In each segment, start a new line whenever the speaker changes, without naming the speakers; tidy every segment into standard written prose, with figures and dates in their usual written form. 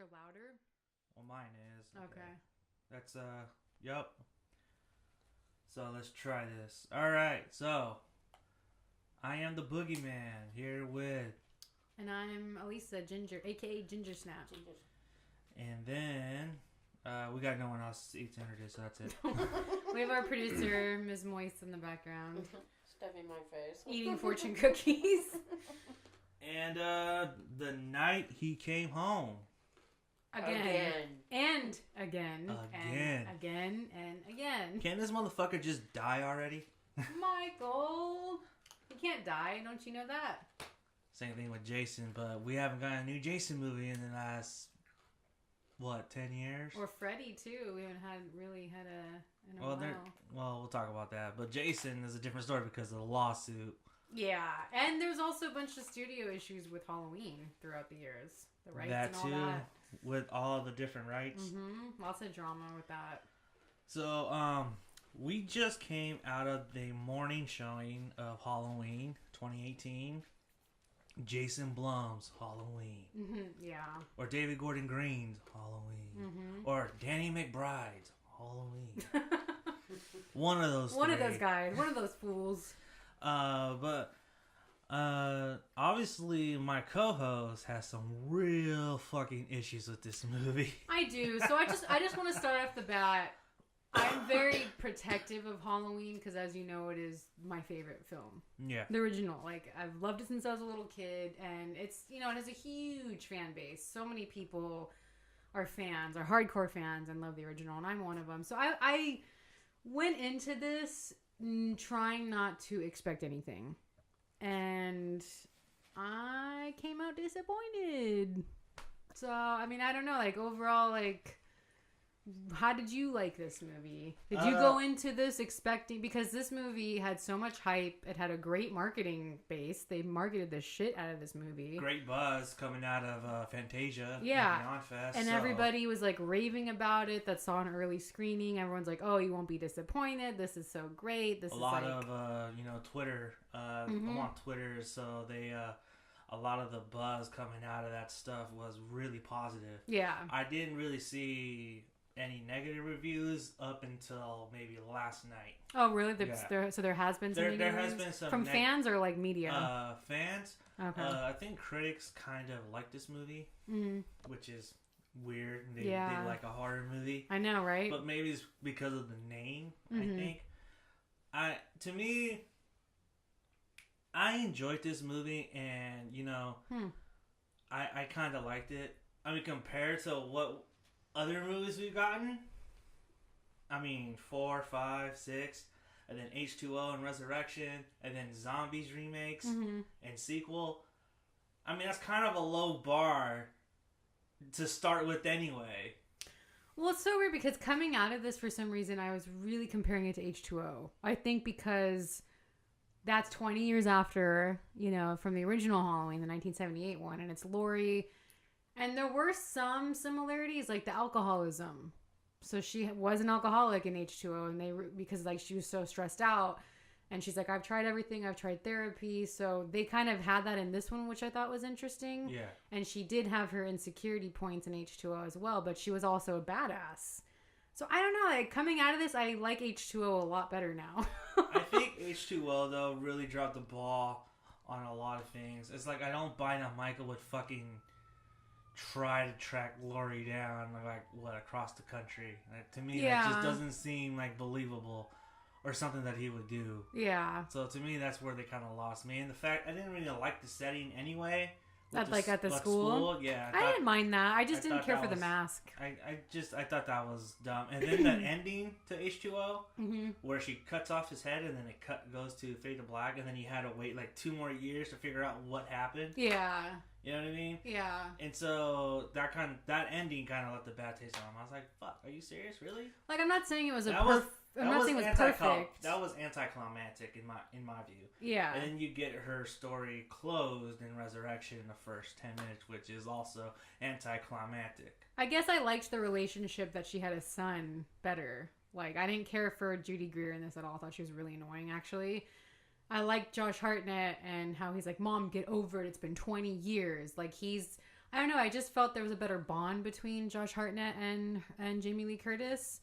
are louder?
Well, mine is.
Okay.
That's, yep. So let's try this. Alright, so I am the Boogeyman here with.
And I'm Elysa, Ginger, aka Ginger Snap.
And then we got no one else to introduce, so that's it.
We have our producer, Ms. Moist, in the background.
Stuffing my face.
Eating fortune cookies.
And the night he came home.
Again. And again.
Again.
And again and again.
Can't this motherfucker just die already?
Michael! He can't die, don't you know that?
Same thing with Jason, but we haven't got a new Jason movie in the last, 10 years?
Or Freddy, too. We haven't really had a in a
Well,
while.
well, we'll talk about that. But Jason is a different story because of the lawsuit.
Yeah, and there's also a bunch of studio issues with Halloween throughout the years. The rights
That
and all
too,
that.
with all the different rights.
Mm-hmm. Lots of drama with that.
So, we just came out of the morning showing of Halloween 2018. Jason Blum's Halloween.
Mm-hmm. Yeah.
Or David Gordon Green's Halloween.
Mm-hmm.
Or Danny McBride's Halloween. One of those
One
three.
of those guys. One of those fools.
But obviously my co-host has some real fucking issues with this movie.
I do. So I just want to start off the bat. I'm very protective of Halloween because, as you know, it is my favorite film.
Yeah.
The original. Like, I've loved it since I was a little kid, and it's, it has a huge fan base. So many people are fans, are hardcore fans, and love the original, and I'm one of them. So I went into this trying not to expect anything, and I came out disappointed. So, I mean, I don't know, like, overall, like, how did you like this movie? Did you go into this expecting, because this movie had so much hype, it had a great marketing base, they marketed the shit out of this movie.
Great buzz coming out of Fantasia.
Yeah.
And Beyond Fest,
and everybody was like raving about it, that saw an early screening. Everyone's like, oh, you won't be disappointed, this is so great. This
a
is
lot
like...
of Twitter. I'm on Twitter, so they a lot of the buzz coming out of that stuff was really positive.
Yeah.
I didn't really see any negative reviews up until maybe last night.
Oh, really? So there has been some
there
negative
has
reviews?
been some
from fans or like media?
Fans.
Okay.
I think critics kind of like this movie, which is weird. They like a horror movie.
I know, right?
But maybe it's because of the name. I think. To me, I enjoyed this movie, and I kind of liked it. I mean, compared to what other movies we've gotten, I mean, 4, 5, 6, and then H2O and Resurrection, and then Zombies remakes and sequel. I mean, that's kind of a low bar to start with anyway.
Well, it's so weird because coming out of this, for some reason, I was really comparing it to H2O. I think because that's 20 years after, from the original Halloween, the 1978 one, and it's Laurie. And there were some similarities, like the alcoholism. So she was an alcoholic in H2O, and because she was so stressed out, and she's like, I've tried everything, I've tried therapy. So they kind of had that in this one, which I thought was interesting.
Yeah.
And she did have her insecurity points in H2O as well, but she was also a badass. So I don't know, like coming out of this, I like H2O a lot better now.
I think H2O though really dropped the ball on a lot of things. It's like I don't buy that Michael would fucking try to track Laurie down across the country. Like, to me, that just doesn't seem like believable or something that he would do.
Yeah.
So to me, that's where they kind of lost me. And the fact I didn't really like the setting anyway.
At the school?
Yeah.
I didn't mind that. I just didn't care for the mask.
I thought that was dumb. And then the ending to H2O, where she cuts off his head and then it goes to fade to black, and then you had to wait like 2 more years to figure out what happened.
Yeah.
You know what I mean?
Yeah.
And so that ending kind of left a bad taste in my mouth. I was like, "Fuck, are you serious? Really?"
Like, I'm not saying it was
I'm not
saying it was perfect.
That was anticlimactic in my view.
Yeah.
And then you get her story closed in Resurrection in the first 10 minutes, which is also anticlimactic.
I guess I liked the relationship that she had a son better. Like, I didn't care for Judy Greer in this at all. I thought she was really annoying, actually. I like Josh Hartnett and how he's like, Mom, get over it. It's been 20 years. Like, I don't know. I just felt there was a better bond between Josh Hartnett and Jamie Lee Curtis,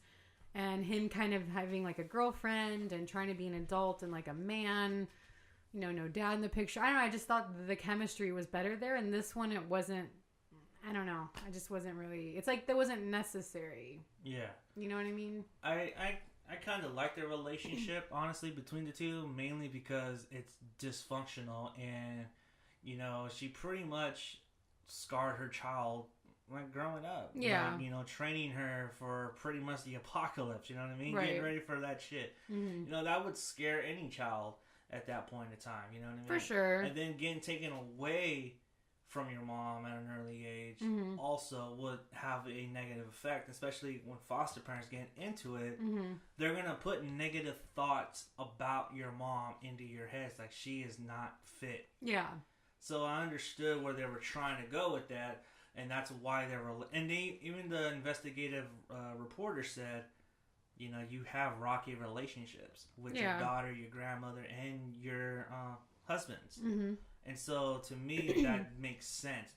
and him kind of having like a girlfriend and trying to be an adult and like a man. You know, no dad in the picture. I don't know. I just thought the chemistry was better there, and this one it wasn't. I don't know. I just wasn't really. It's like that wasn't necessary.
Yeah.
You know what I mean?
I kind of like their relationship, honestly, between the two, mainly because it's dysfunctional, and you know, she pretty much scarred her child like growing up.
Yeah.
Like, you know, training her for pretty much the apocalypse. You know what I mean?
Right.
Getting ready for that shit.
Mm-hmm.
You know, that would scare any child at that point in time. You know what I mean?
For sure.
And then getting taken away from your mom at an early age also would have a negative effect, especially when foster parents get into it. They're going to put negative thoughts about your mom into your heads, like she is not fit.
Yeah.
So I understood where they were trying to go with that, and that's why they were... And even the investigative reporter said, you know, you have rocky relationships with your daughter, your grandmother, and your husbands. And so, to me, that makes sense.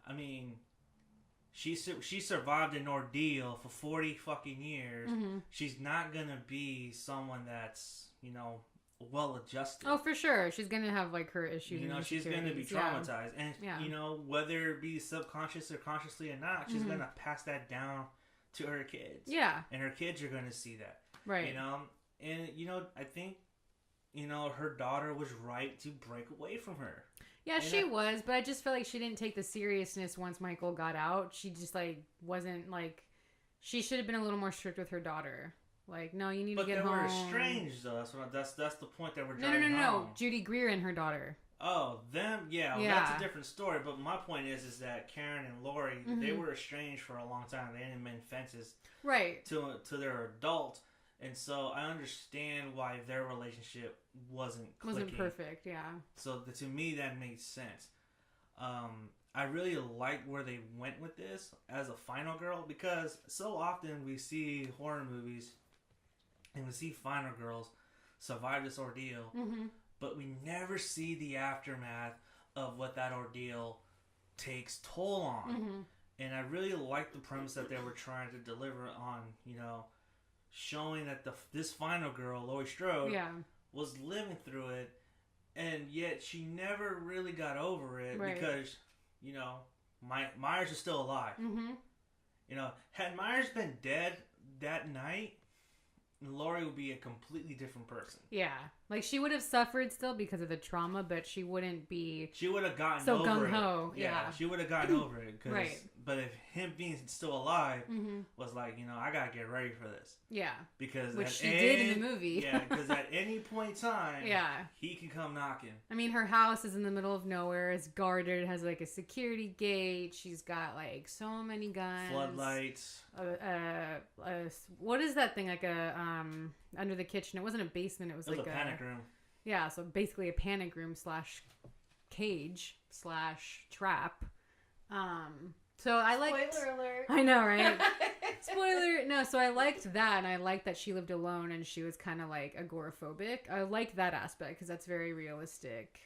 I mean, she survived an ordeal for 40 fucking years. She's not going to be someone that's, you know, well-adjusted.
Oh, for sure. She's going to have, like, her issues.
You know, she's going to be traumatized. And, you know, whether it be subconscious or consciously or not, she's going to pass that down to her kids.
Yeah.
And her kids are going to see that.
Right.
You know? And, you know, I think, you know, her daughter was right to break away from her.
Yeah, and she was, but I just felt like she didn't take the seriousness once Michael got out. She just, like, wasn't, like... She should have been a little more strict with her daughter. Like, no, you need to get home.
But they were estranged, though. That's the point that we're driving home.
No. Judy Greer and her daughter.
Oh, them? Yeah, well, that's a different story. But my point is that Karen and Lori, they were estranged for a long time. They didn't mend fences.
Right.
To their adult. And so I understand why their relationship wasn't clicking.
Wasn't perfect, yeah.
So to me, that makes sense. I really like where they went with this as a final girl, because so often we see horror movies and we see final girls survive this ordeal, but we never see the aftermath of what that ordeal takes toll on. And I really like the premise that they were trying to deliver on, you know, showing that this final girl, Laurie Strode, was living through it, and yet she never really got over it because, you know, Myers is still alive. You know, had Myers been dead that night, Laurie would be a completely different person.
Yeah. Like, she would have suffered still because of the trauma, but she wouldn't be...
She would have gotten
so
over
gung-ho.
it. Yeah, she would have gotten over it.
Right.
But if him being still alive was like, you know, I got to get ready for this.
Yeah.
Because
which she did in the movie.
Yeah, because at any point in time, he can come knocking.
I mean, her house is in the middle of nowhere. It's guarded. It has, like, a security gate. She's got, like, so many guns.
Floodlights.
What is that thing? Like a, under the kitchen. It wasn't a basement. It was like
a panic room.
Yeah, so basically a panic room / cage / trap. So I liked...
Spoiler alert.
I know, right? Spoiler. No, so I liked that, and I liked that she lived alone and she was kind of like agoraphobic. I like that aspect because that's very realistic.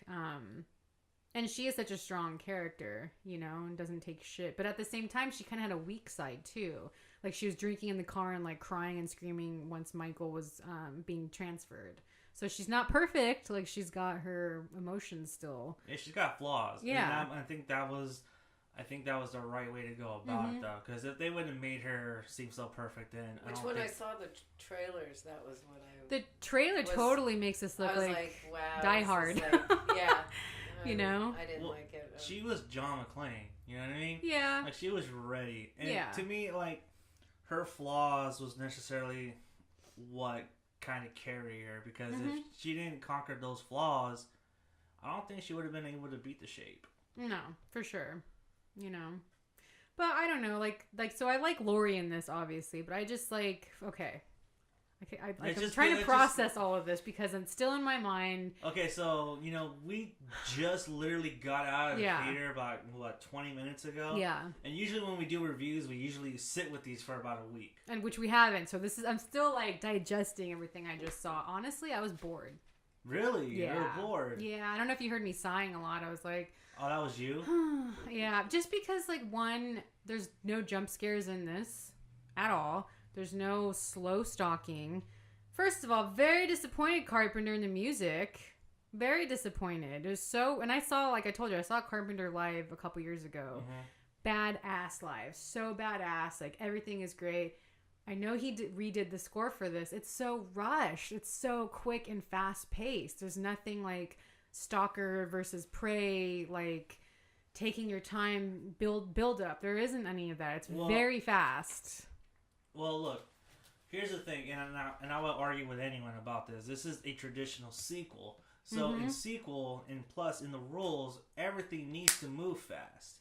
And she is such a strong character, you know, and doesn't take shit. But at the same time, she kind of had a weak side too. Like, she was drinking in the car and like crying and screaming once Michael was being transferred. So she's not perfect. Like, she's got her emotions still.
Yeah, she's got flaws.
Yeah,
and I think that was the right way to go about it, though. Because if they wouldn't have made her seem so perfect, then
I saw the trailers, that was what
The trailer totally makes us look like
wow,
Die Hard.
Like, yeah.
You know?
I didn't like it.
She was John McClane. You know what I mean?
Yeah.
Like, she was ready. And to me, like, her flaws was necessarily what kind of carried her. Because if she didn't conquer those flaws, I don't think she would have been able to beat the Shape.
No, for sure. You know? But I don't know. Like, so I like Laurie in this, obviously. But I just, like, okay. I'm trying to process all of this because it's still in my mind.
Okay, so, you know, we just literally got out of the theater about, 20 minutes ago?
Yeah.
And usually when we do reviews, we usually sit with these for about a week.
And which we haven't. So I'm still, like, digesting everything I just saw. Honestly, I was bored.
Really?
Yeah.
You're bored.
Yeah, I don't know if you heard me sighing a lot. I was like,
Oh, that was you?
yeah, just because, like, one, there's no jump scares in this at all. There's no slow stalking. First of all, very disappointed Carpenter in the music. Very disappointed. It was so, and I saw, like I told you, I saw Carpenter live a couple years ago. Badass live. So badass. Like, everything is great. I know he redid the score for this. It's so rushed. It's so quick and fast paced. There's nothing like stalker versus prey, like taking your time, build up. There isn't any of that. It's very fast.
Well, look, here's the thing, and I won't argue with anyone about this. This is a traditional sequel. So in sequel, and plus in the rules, everything needs to move fast.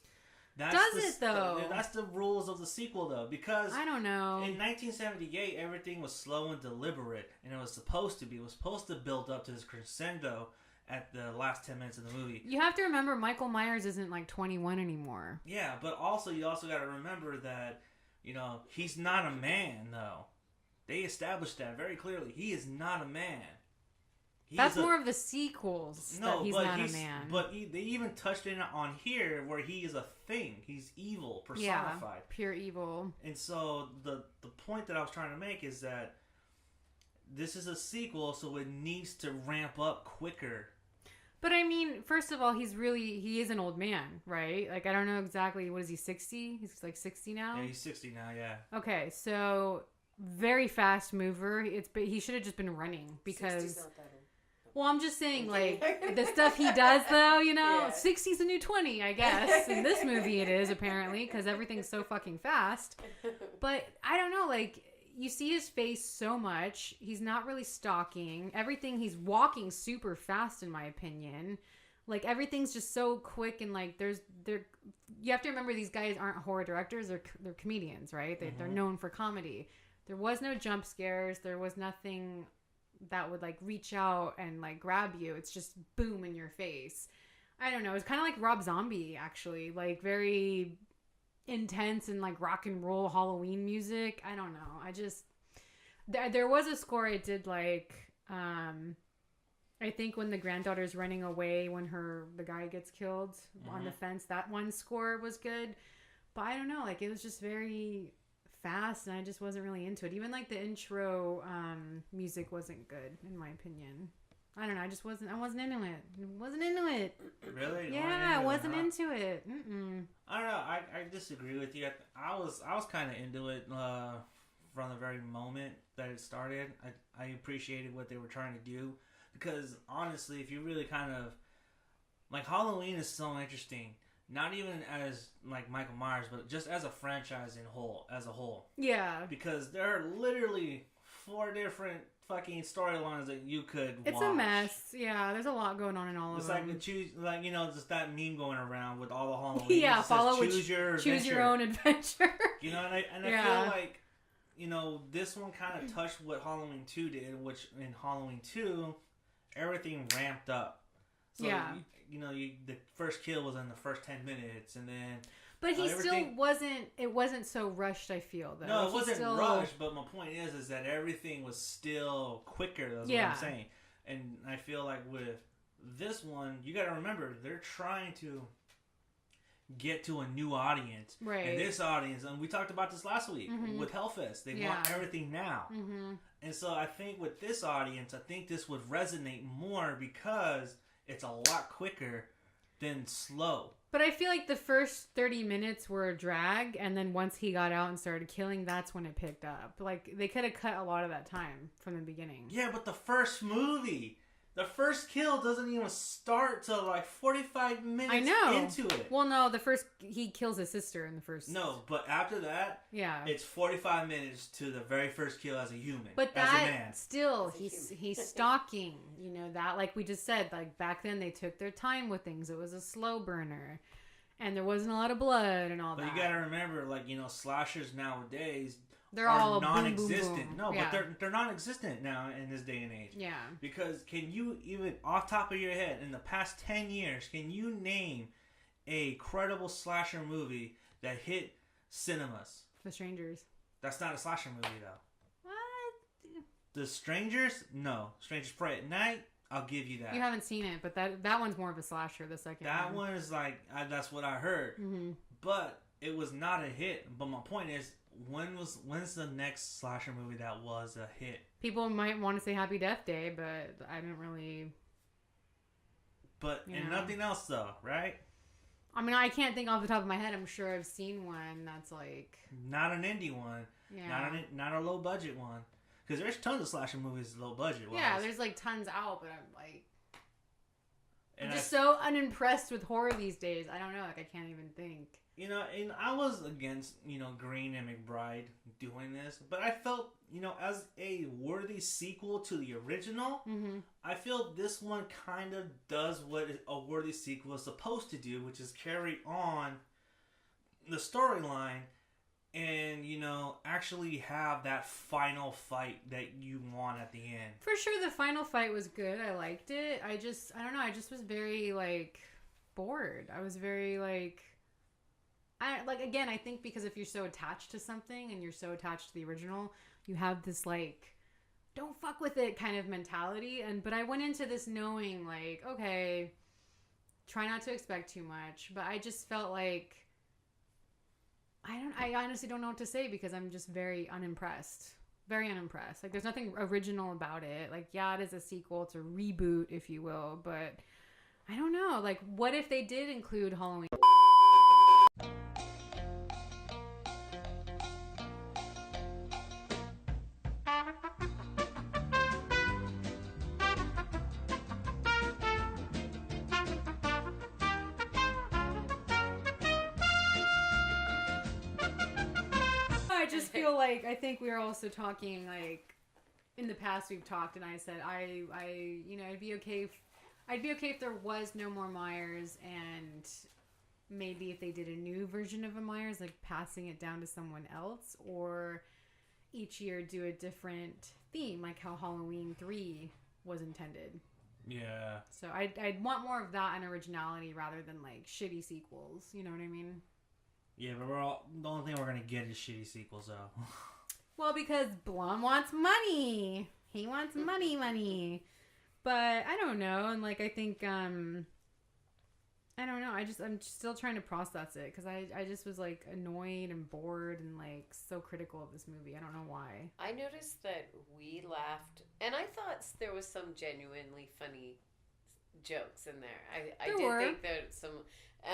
Does it though?
That's the rules of the sequel though, because
I don't know.
In 1978, everything was slow and deliberate, and it was supposed to be. It was supposed to build up to this crescendo at the last 10 minutes of the movie.
You have to remember, Michael Myers isn't like 21 anymore.
Yeah, but you also got to remember that, he's not a man though. They established that very clearly. He is not a man.
That's more of the sequels. No, that he's not a man.
But they even touched on here where he is a thing. He's evil personified.
Yeah, pure evil.
And so the point that I was trying to make is that this is a sequel, so it needs to ramp up quicker.
But I mean, first of all, he is an old man, right? Like, I don't know exactly, what is he, 60? He's like 60 now?
Yeah, he's 60 now, yeah.
Okay, so very fast mover. He should have just been running because...
60's not that old.
Well, I'm just saying, like, the stuff he does, though,
Yeah.
60's a new 20, I guess. In this movie it is, apparently, because everything's so fucking fast. But, I don't know, like, you see his face so much. He's not really stalking. Everything, he's walking super fast, in my opinion. Like, everything's just so quick, and, like, you have to remember these guys aren't horror directors, they're comedians, right? They're known for comedy. There was no jump scares. There was nothing that would like reach out and like grab you. It's just boom in your face. I don't know. It's kind of like Rob Zombie, actually, like very intense and like rock and roll Halloween music. I don't know. I just there was a score I did like. I think when the granddaughter's running away when the guy gets killed on the fence, that one score was good. But I don't know. Like, it was just very fast, and I just wasn't really into it. Even like the intro music wasn't good, in my opinion. I don't know. I wasn't into it.
Really?
Yeah, I wasn't into it.
I don't know. I disagree with you. I was kind of into it from the very moment that it started. I appreciated what they were trying to do, because honestly, if you really kind of like, Halloween is so interesting. Not even as like Michael Myers, but just as a franchise as a whole. Yeah. Because there are literally 4 different fucking storylines that you could watch.
It's a mess. Yeah, there's a lot going on in all of them.
It's like just that meme going around with all the Halloween.
Yeah, choose your own adventure.
And I feel like, this one kind of touched what Halloween 2 did, which in Halloween 2, everything ramped up. So the first kill was in the first 10 minutes, and then...
But he still wasn't... It wasn't so rushed, I feel, though.
No, it wasn't rushed, but my point is that everything was still quicker, that's what I'm saying. And I feel like with this one, you gotta remember, they're trying to get to a new audience. Right. And this audience, and we talked about this last week with Hellfest, they want everything now. And so I think with this audience, I think this would resonate more because... it's a lot quicker than slow.
But I feel like the first 30 minutes were a drag, and then once he got out and started killing, that's when it picked up. Like, they could have cut a lot of that time from the beginning.
Yeah, but the first movie, the first kill doesn't even start till like 45 minutes into it.
Well, no, he kills his sister in the first.
No, but after that, it's 45 minutes to the very first kill as a human.
But
as a man.
Still, he's stalking. That, like we just said, like back then they took their time with things. It was a slow burner, and there wasn't a lot of blood and all that.
But you gotta remember, like, slashers nowadays.
They're all
non-existent.
Boom, boom, boom.
No, but they're non-existent now in this day and age.
Yeah.
Because can you even, off top of your head, in the past 10 years, can you name a credible slasher movie that hit cinemas?
The Strangers.
That's not a slasher movie, though.
What?
The Strangers? No. Strangers Pray at Night? I'll give you that.
You haven't seen it, but that one's more of a slasher. The second
that one is like that's what I heard, but it was not a hit. But my point is, when's the next slasher movie that was a hit?
People might want to say Happy Death Day, but I didn't really.
But and nothing else though, right?
I mean, I can't think off the top of my head. I'm sure I've seen one that's like
not an indie one, not a low budget one. Because there's tons of slasher movies low budget.
Yeah, there's like tons out, but I'm just so unimpressed with horror these days. I don't know, like I can't even think.
You know, and I was against, Green and McBride doing this, but I felt, as a worthy sequel to the original, I feel this one kind of does what a worthy sequel is supposed to do, which is carry on the storyline and, actually have that final fight that you want at the end.
For sure, the final fight was good. I liked it. I don't know, I just was very, bored. I was very, again, I think because if you're so attached to something and you're so attached to the original, you have this, don't fuck with it kind of mentality. But I went into this knowing, okay, try not to expect too much. But I just felt like, I honestly don't know what to say because I'm just very unimpressed. Very unimpressed. There's nothing original about it. It is a sequel. It's a reboot, if you will. But I don't know. What if they did include Halloween? I just feel I think we were also talking in the past we've talked and I said I'd be okay if there was no more Myers and maybe if they did a new version of a Myers, passing it down to someone else, or each year do a different theme, like how Halloween 3 was intended.
Yeah.
So I'd want more of that and originality rather than shitty sequels. You know what I mean?
Yeah, but the only thing we're gonna get is shitty sequels, though.
Well, because Blum wants money. He wants money. But I don't know, and I think I don't know. I'm still trying to process it because I just was annoyed and bored and so critical of this movie. I don't know why.
I noticed that we laughed, and I thought there was some genuinely funny jokes in there. I did think that some.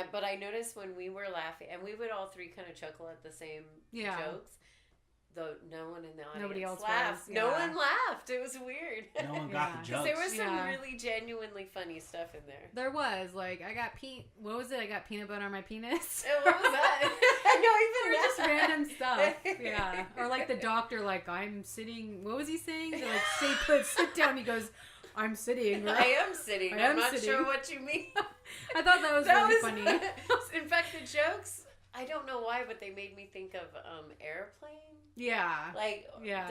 But I noticed when we were laughing, and we would all three kind of chuckle at the same jokes, though no one in the audience
Nobody else
laughed.
was,
No one laughed. It was weird.
No one got the jokes.
There was some really genuinely funny stuff in there.
There was. I got what was it? I got peanut butter on my penis.
What was that? I know, even
just random stuff. Yeah. Or the doctor, I'm sitting. What was he saying? Stay put, sit down. He goes, I'm sitting. Right?
I am sitting. I'm not sure what you mean.
I thought that was really funny.
In fact, the jokes, I don't know why, but they made me think of Airplane.
Yeah.
I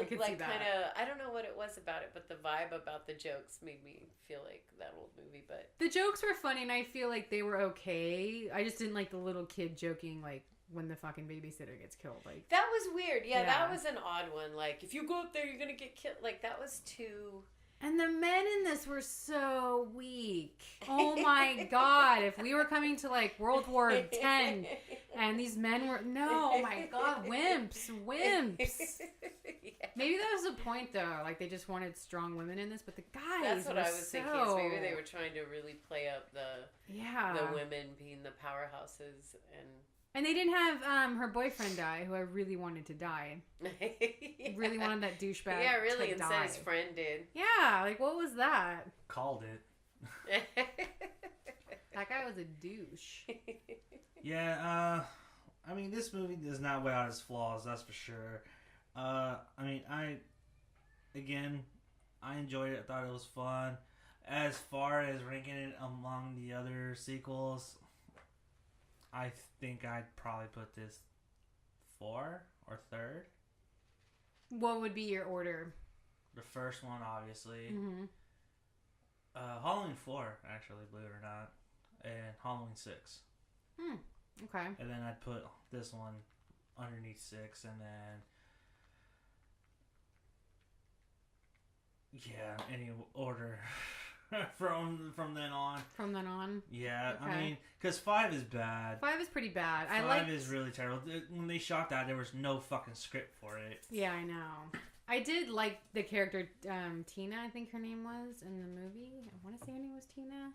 could
see that.
Kinda, I don't know what it was about it, but the vibe about the jokes made me feel like that old movie. But
the jokes were funny, and I feel like they were okay. I just didn't like the little kid joking, when the fucking babysitter gets killed.
That was weird. Yeah, that was an odd one. If you go up there, you're gonna get killed. That was too...
And the men in this were so weak. Oh my God. If we were coming to World War X and these men were, no, oh my God, wimps.
Yeah.
Maybe that was the point though. They just wanted strong women in this, but the guys
That's what
were
I was thinking. Is maybe they were trying to really play up the women being the powerhouses
And they didn't have her boyfriend die, who I really wanted to die. Really wanted that douchebag.
Yeah, really.
to
Instead,
die.
his friend did.
Yeah, what was that?
Called it.
That guy was a douche.
Yeah, this movie does not weigh out its flaws, that's for sure. I enjoyed it. I thought it was fun. As far as ranking it among the other sequels, I think I'd probably put this 4 or 3rd.
What would be your order?
The first one, obviously.
Mm-hmm.
Halloween 4, actually, believe it or not. And Halloween 6.
Okay.
And then I'd put this one underneath 6, and then... Yeah, any order. from then on.
From then on?
Yeah,
okay.
I mean, because 5 is bad.
5 is pretty bad.
5 is really terrible. When they shot that, there was no fucking script for it.
Yeah, I know. I did like the character Tina, I think her name was, in the movie. I want to say her name was Tina.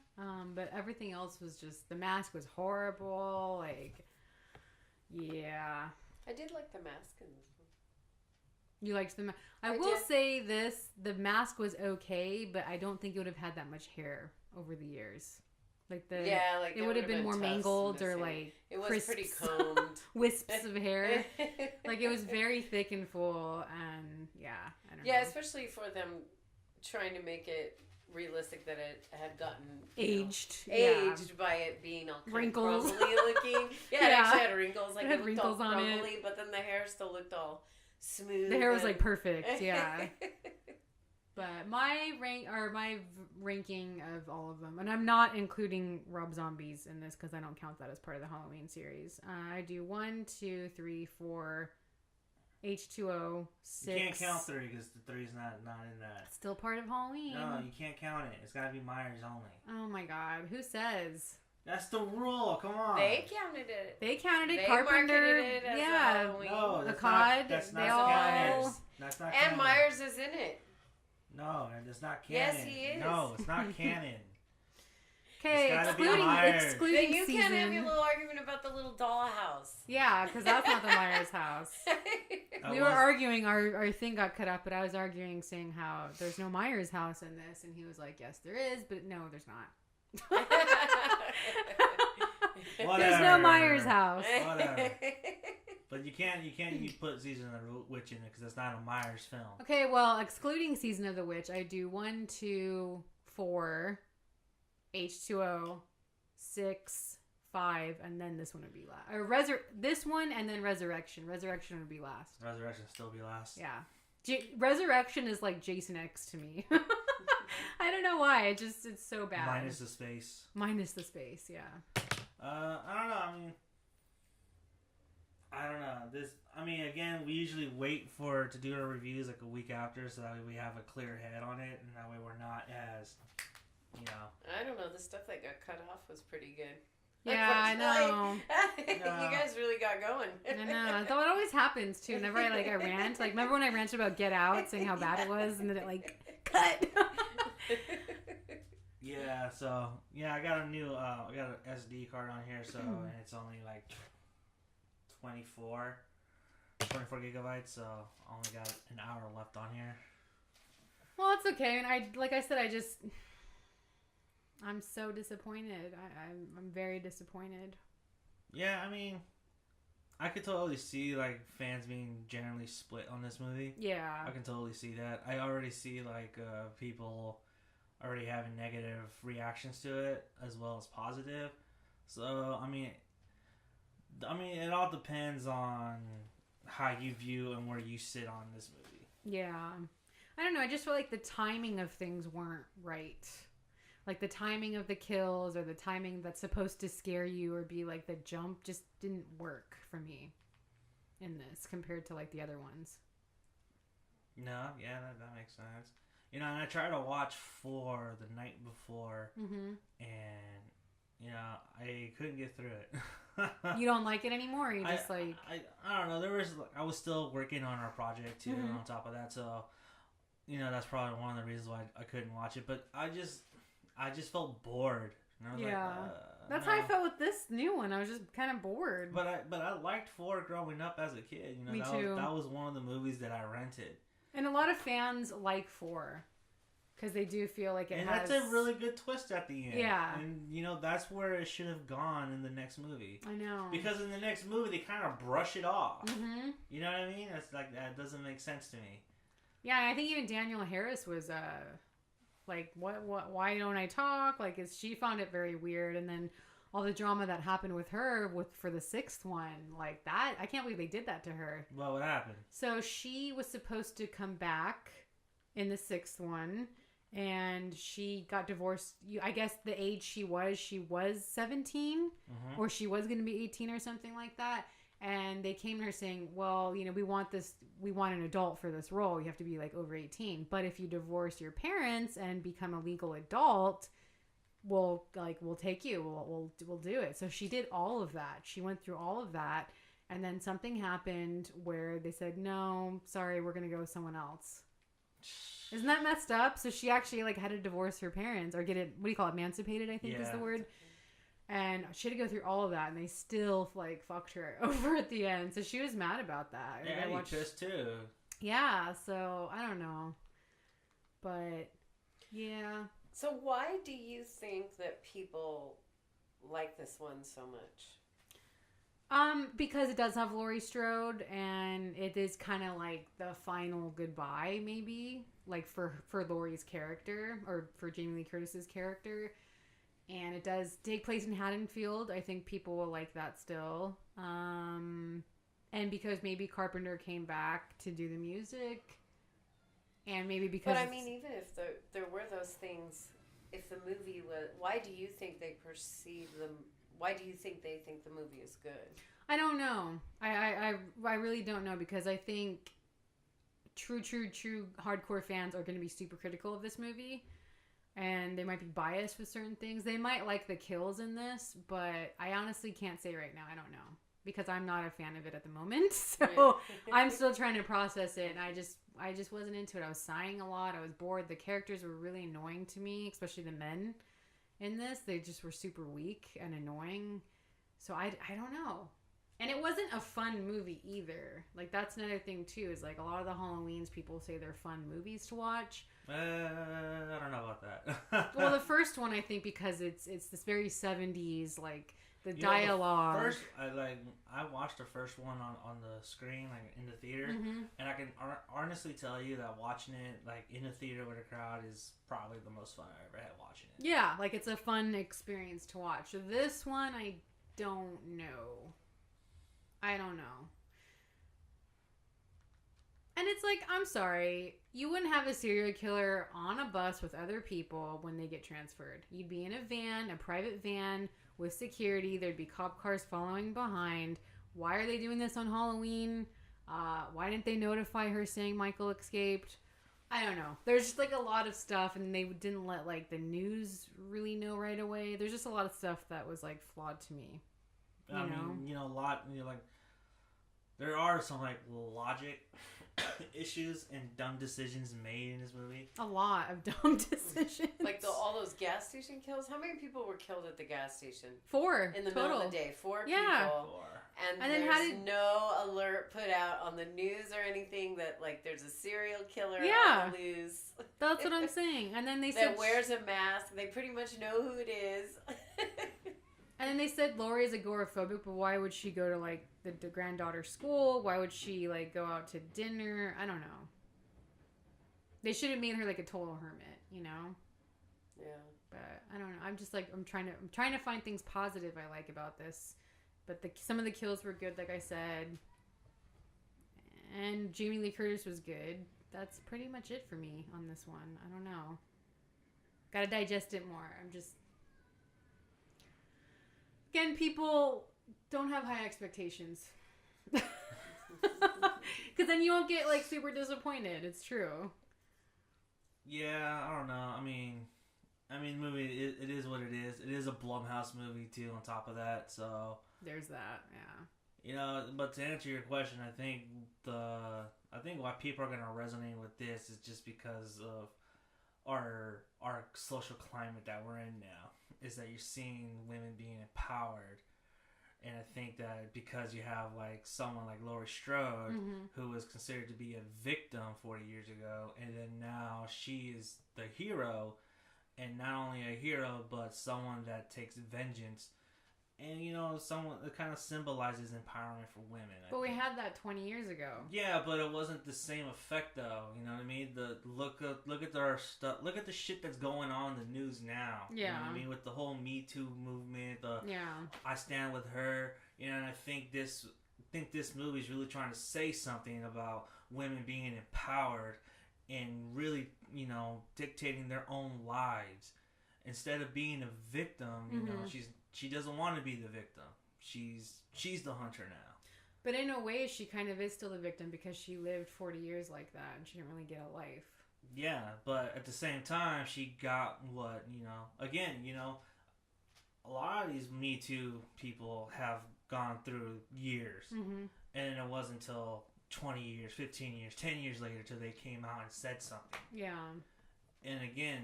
But everything else was just, the mask was horrible. Like, yeah.
I did like the mask in this one.
You liked the mask? I will say this, the mask was okay, but I don't think it would have had that much hair over the years. Like it would have been more mangled or like
it was
crisps,
pretty combed
wisps of hair. Like it was very thick and full, and I don't know.
Yeah, especially for them trying to make it realistic that it had gotten
aged
by it being all
wrinkles,
crumbly looking. Yeah, it actually had wrinkles. Like it looked
wrinkles
all
on
crumbly,
it,
but then the hair still looked all smooth.
The hair was like perfect. Yeah. But my ranking of all of them, and I'm not including Rob Zombies in this because I don't count that as part of the Halloween series. I do 1, 2, 3, 4, H2O, 6.
You can't count 3 because the 3's not in that.
Still part of Halloween.
No, you can't count it. It's got to be Myers only.
Oh my God, who says?
That's the rule. Come on.
They counted it.
They counted it.
They
Carpenter,
marketed it as Halloween.
No,
that's not.
That's not
they
all. That's not.
And
canon.
Myers is in it.
No, it's not canon.
Yes, he is.
No, it's not canon.
Okay, excluding
Then you
season.
can't have your little argument about the little dollhouse.
Yeah, because that's not the Myers house. We were arguing, our thing got cut up, but I was arguing saying how there's no Myers house in this, and he was like, yes, there is, but no, there's not. There's no Myers house.
Whatever. But you can't put Season of the Witch in it because it's not a Myers film.
Okay, well, excluding Season of the Witch, I do 1, 2, 4, H2O, 6, 5, and then this one would be last. Or this one and then Resurrection. Resurrection would be last.
Resurrection still be last.
Yeah. Resurrection is like Jason X to me. I don't know why. It's so bad.
Minus the space.
Yeah.
I don't know. I don't know. Again, we usually wait to do our reviews like a week after, so that way we have a clear head on it, and that way we're not as,
I don't know. The stuff that got cut off was pretty good.
Yeah, I know.
You guys really got going.
I know. Though it always happens too. Whenever I rant. Like, remember when I ranted about Get Out, saying how bad it was, and then it cut.
Yeah. So I got a new I got an SD card on here, so and it's only like 24 gigabytes, so I only got an hour left on here.
Well, it's okay. And I'm so disappointed. I'm very disappointed.
Yeah, I could totally see fans being generally split on this movie.
Yeah,
I can totally see that. I already see people already having negative reactions to it as well as positive. So it all depends on how you view and where you sit on this movie.
Yeah, I don't know. I just feel like the timing of things weren't right. Like the timing of the kills or the timing that's supposed to scare you or be like the jump just didn't work for me in this compared to the other ones.
No, yeah, that makes sense. And I tried to watch 4 the night before, and I couldn't get through it.
You don't like it anymore? You just
I don't know. I was still working on our project too. On top of that, so that's probably one of the reasons why I couldn't watch it. But I just felt bored. And I was
that's how I felt with this new one. I was just kind of bored.
But I liked 4 growing up as a kid.
Me too.
That was one of the movies that I rented.
And a lot of fans like 4 because they do feel like it has...
that's a really good twist at the end.
Yeah.
And, that's where it should have gone in the next movie.
I know.
Because in the next movie, they kind of brush it off.
Mm-hmm.
You know what I mean? It's that doesn't make sense to me.
Yeah, I think even Danielle Harris was... what? Why don't I talk? She found it very weird, and then all the drama that happened with her for the 6th one, that I can't believe they did that to her.
Well, what happened?
So she was supposed to come back in the 6th one, and she got divorced. I guess the age she was 17, or she was going to be 18 or something like that. And they came to her saying, well, we want an adult for this role. You have to be like over 18. But if you divorce your parents and become a legal adult, we'll take you. We'll do it. So she did all of that. She went through all of that. And then something happened where they said, no, sorry, we're going to go with someone else. Isn't that messed up? So she actually like had to divorce her parents or get it, what do you call it? Emancipated, I think is the word. And she had to go through all of that, and they still like fucked her over at the end. So she was mad about that.
Yeah, I watched this too.
Yeah, so I don't know, but yeah.
So why do you think that people like this one so much?
Because it does have Laurie Strode, and it is kind of like the final goodbye, maybe like for Laurie's character or for Jamie Lee Curtis's character. And it does take place in Haddonfield. I think people will like that still. And because maybe Carpenter came back to do the music. And maybe because...
But I mean, even if there were those things, if the movie was... Why do you think they perceive them... Why do you think they think the movie is good?
I don't know. I really don't know, because I think true hardcore fans are going to be super critical of this movie. And they might be biased with certain things. They might like the kills in this, but I honestly can't say right now. I don't know, because I'm not a fan of it at the moment. So I'm still trying to process it. And I just wasn't into it. I was sighing a lot. I was bored. The characters were really annoying to me, especially the men in this. They just were super weak and annoying. So I don't know. And it wasn't a fun movie either. Like, that's another thing too, is like a lot of the Halloweens people say they're fun movies to watch.
I don't know about that.
Well, the first one, I think, because it's this very 70s, like the dialogue.
I watched the first one on the screen, like in the theater, and I can honestly tell you that watching it like in the theater with a crowd is probably the most fun I ever had watching it.
Yeah, like it's a fun experience to watch. So this one, I don't know. And it's like, I'm sorry, you wouldn't have a serial killer on a bus with other people when they get transferred. You'd be in a van, a private van with security. There'd be cop cars following behind. Why are they doing this on Halloween? Why didn't they notify her saying Michael escaped? I don't know. There's just like a lot of stuff, and they didn't let like the news really know right away. There's just a lot of stuff that was like flawed to me.
I mean, a lot, like, there are some, like, logic issues and dumb decisions made in this movie.
A lot of dumb decisions.
Like all those gas station kills? How many people were killed at the gas station?
4.
In the
total.
middle of the day. 4 people. And then there's no alert put out on the news or anything that, like, there's a serial killer on the news.
That's what I'm saying. And then they
said... That wears a mask. They pretty much know who it is.
And then they said Laurie's agoraphobic, but why would she go to, like, the granddaughter's school? Why would she, like, go out to dinner? I don't know. They should have made her, like, a total hermit, you know?
Yeah.
But, I don't know. I'm just, like, I'm trying to find things positive I like about this. But some of the kills were good, like I said. And Jamie Lee Curtis was good. That's pretty much it for me on this one. I don't know. Gotta digest it more. I'm just... Again, people don't have high expectations. Because then you won't get, like, super disappointed. It's true.
Yeah, I don't know. I mean, movie, it is what it is. It is a Blumhouse movie, too, on top of that, so...
There's that, yeah.
You know, but to answer your question, I think why people are going to resonate with this is just because of our social climate that we're in now. Is that you're seeing women being empowered, and I think that because you have like someone like Laurie Strode, who was considered to be a victim 40 years ago, and then now she is the hero, and not only a hero but someone that takes vengeance, and you know, someone that kind of symbolizes empowerment for women.
But we had that 20 years ago. Yeah,
but it wasn't the same effect though. You know what I mean? Look at our stuff. Look at the shit that's going on in the news now.
Yeah.
You know what I mean? With the whole Me Too movement. I stand with her. You know, and I think this movie is really trying to say something about women being empowered and really, you know, dictating their own lives instead of being a victim. You know, she doesn't want to be the victim. She's the hunter now.
But in a way, she kind of is still the victim because she lived 40 years like that and she didn't really get a life.
Yeah, but at the same time, she got what, again, a lot of these Me Too people have gone through years. Mm-hmm. And it wasn't until 20 years, 15 years, 10 years later till they came out and said something.
Yeah.
And again,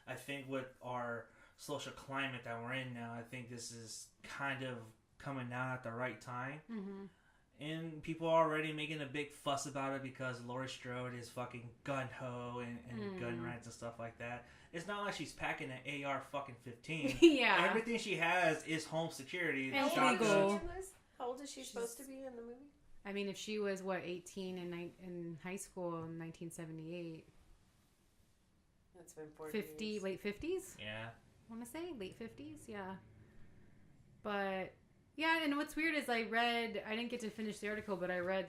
I think with our social climate that we're in now, I think this is kind of coming down at the right time. Mm-hmm. And people are already making a big fuss about it because Laurie Strode is fucking gun-ho and gun rights and stuff like that. It's not like she's packing an AR-15.
Yeah.
Everything she has is home security.
And
legal. How old is she supposed to be in the movie?
I mean, if she was, 18 in high school in 1978.
That's been 40 years.
Late 50s?
Yeah.
I want to say late 50s, yeah. But, yeah, and what's weird is I didn't get to finish the article, but I read,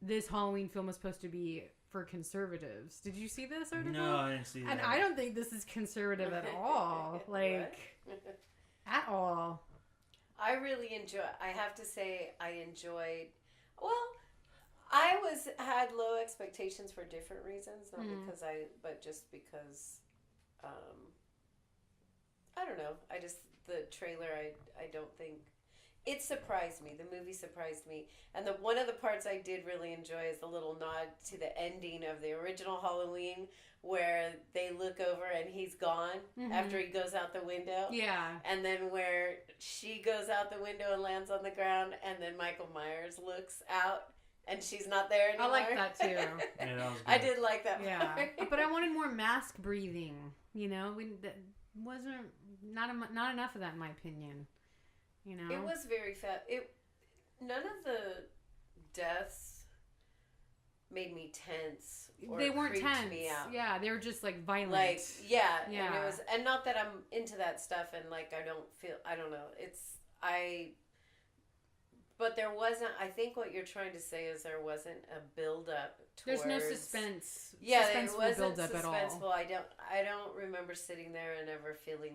this Halloween film was supposed to be for conservatives. Did you see this article?
No, I didn't see that.
And I don't think this is conservative at all. At all.
I really I have to say, I enjoyed, had low expectations for different reasons, not because but just because, I don't know. The trailer, I don't think, it surprised me. The movie surprised me. And one of the parts I did really enjoy is the little nod to the ending of the original Halloween where they look over and he's gone after he goes out the window.
Yeah.
And then where she goes out the window and lands on the ground and then Michael Myers looks out and she's not there anymore.
I like that too.
Yeah, that was good.
I did like that part.
Yeah. But I wanted more mask breathing, that wasn't not enough of that in my opinion.
It was very fast. None of the deaths made me tense. Or
they weren't tense.
Me out.
Yeah, they were just violent.
Yeah. And not that I'm into that stuff, and I don't know. But there wasn't. I think what you're trying to say is there wasn't a build up.
There's no suspense.
Yeah,
suspenseful
it wasn't
build up at all.
I don't remember sitting there and ever feeling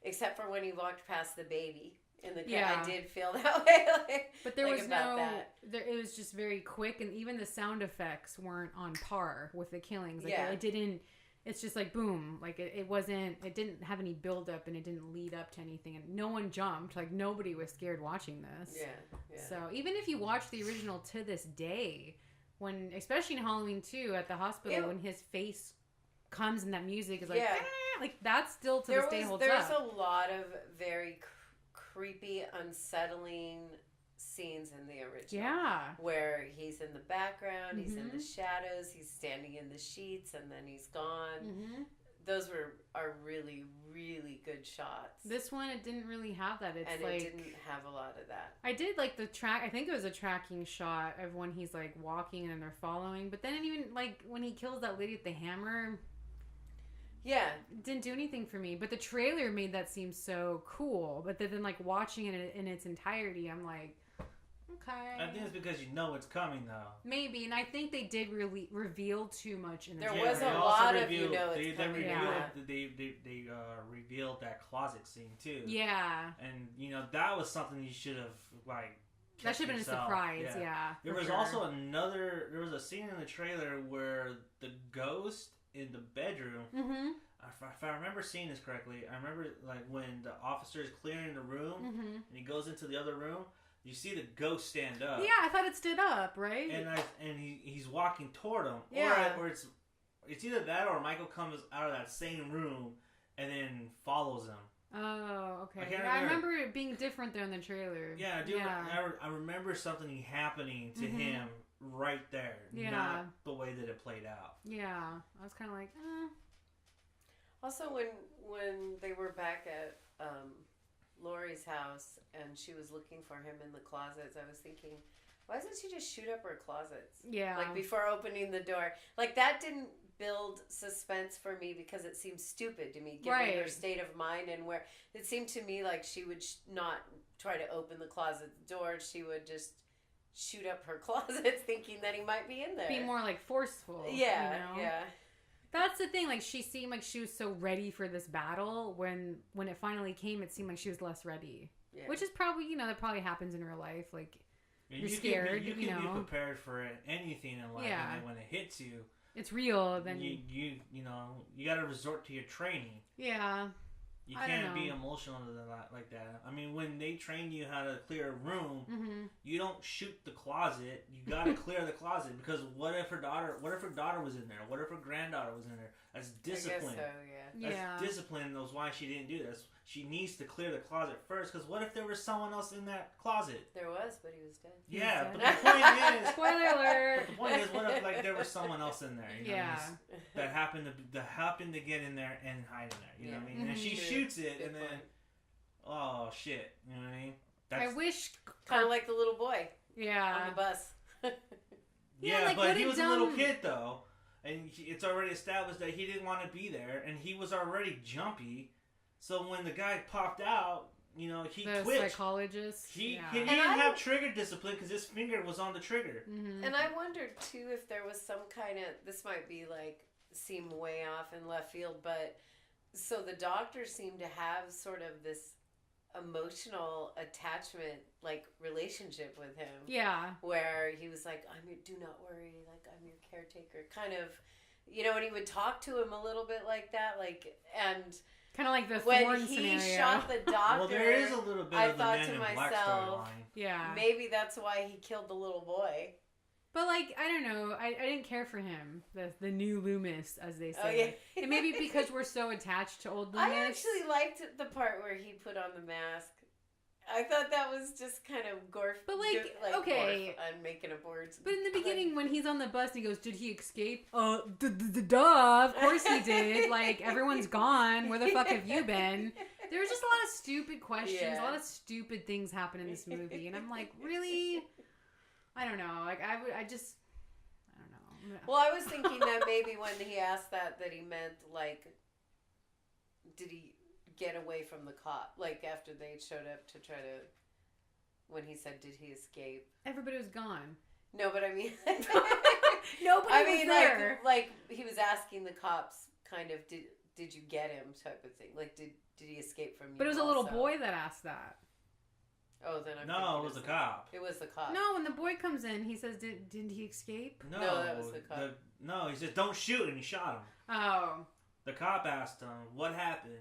except for when he walked past the baby. In the car,
yeah.
I did feel that way.
But there was it was just very quick, and even the sound effects weren't on par with the killings. It didn't. It's just boom. It didn't have any build up, and it didn't lead up to anything, and no one jumped. Nobody was scared watching this.
Yeah.
So even if you watch the original to this day, especially in Halloween 2 at the hospital, when his face comes and that music is that's still to this day holds up.
There's a lot of very creepy, unsettling scenes in the original.
Yeah.
Where he's in the background, he's in the shadows, he's standing in the sheets, and then he's gone. Mm-hmm. Those are really, really good shots.
This one, it didn't really have that. It
didn't have a lot of that.
I did the track. I think it was a tracking shot of when he's walking and they're following. But then even when he kills that lady with the hammer.
Yeah.
Didn't do anything for me. But the trailer made that seem so cool. But then watching it in its entirety, I'm okay.
I think it's because you know it's coming, though.
Maybe. And I think they did really reveal too much in the
trailer.
There
was a lot of it's
coming. They revealed that closet scene, too.
Yeah.
And, that was something you should have,
that should have been a surprise, yeah.
There was also there was a scene in the trailer where the ghost in the bedroom, if I remember seeing this correctly, I remember when the officer is clearing the room and he goes into the other room, you see the ghost stand up.
Yeah, I thought it stood up, right?
And he's walking toward him.
Yeah.
Or it's either that or Michael comes out of that same room and then follows him.
Oh, okay. I remember it being different there in the trailer.
Yeah, I remember something happening to him right there.
Yeah.
Not the way that it played out.
Yeah. I was kind of
Also, when they were back at Laurie's house and she was looking for him in the closets, I was thinking, why doesn't she just shoot up her closets?
Yeah.
Before opening the door. That didn't build suspense for me because it seemed stupid to me given her state of mind and where it seemed to me like she would not try to open the closet door. She would just shoot up her closets thinking that he might be in there.
Be more forceful.
Yeah,
yeah. That's the thing. She seemed like she was so ready for this battle. When it finally came, it seemed like she was less ready. Yeah. Which is probably, that probably happens in real life. you're scared.
You can be prepared for anything in life, and then when it hits you,
it's real. Then
you got to resort to your training.
Yeah.
You can't be emotional like that. I mean, when they train you how to clear a room, you don't shoot the closet. You got to clear the closet, because what if her daughter was in there? What if her granddaughter was in there? That's discipline.
I guess so, yeah.
That's discipline. Knows why she didn't do this. She needs to clear the closet first, because what if there was someone else in that closet?
There was, but he was dead.
Yeah, but the point is,
spoiler alert.
But the point is, what if there was someone else in there? You know, that happened to get in there and hide in there. You know what I mean? And she shoots it, and then, oh shit, you know what I mean?
I wish
kind of like the little boy.
Yeah.
On the bus.
But he was a little kid though, and it's already established that he didn't want to be there, and he was already jumpy. So when the guy popped out, he
the
twitched.
Psychologist.
He didn't have trigger discipline because his finger was on the trigger.
Mm-hmm.
And I wondered too if there was some kind of, this might be seem way off in left field, but so the doctor seemed to have sort of this emotional attachment relationship with him.
Yeah. Where
he was like, do not worry, I'm your caretaker, kind of, and he would talk to him a little bit like that, and
kind of like the Thorn scenario.
When he shot the doctor,
well, there is a little bit of the Man in Black storyline.
Yeah.
Maybe that's why he killed the little boy.
But I don't know. I didn't care for him. The new Loomis, as they say.
Oh, yeah.
And maybe because we're so attached to old Loomis.
I actually liked the part where he put on the mask. I thought that was just kind of gorf.
But okay,
I'm making up words.
But in the beginning, when he's on the bus, and he goes, "Did he escape?" Duh. Of course he did. Everyone's gone. Where the fuck have you been? There was just a lot of stupid questions. A lot of stupid things happen in this movie, and I'm like, really? I don't know. I don't know.
Well, I was thinking that maybe when he asked that he meant did he get away from the cop? After they showed up to try to, when he said, did he escape?
Everybody was gone.
No, but I mean,
nobody was there.
He was asking the cops, kind of, did you get him, type of thing. Did he escape from you?
But it was a little boy that asked that.
Oh, then
no, it was the cop.
It was the cop.
No, when the boy comes in, he says, "Didn't he escape?"
No, that was the cop.
No, he said, "Don't shoot," and he shot him.
Oh.
The cop asked him what happened,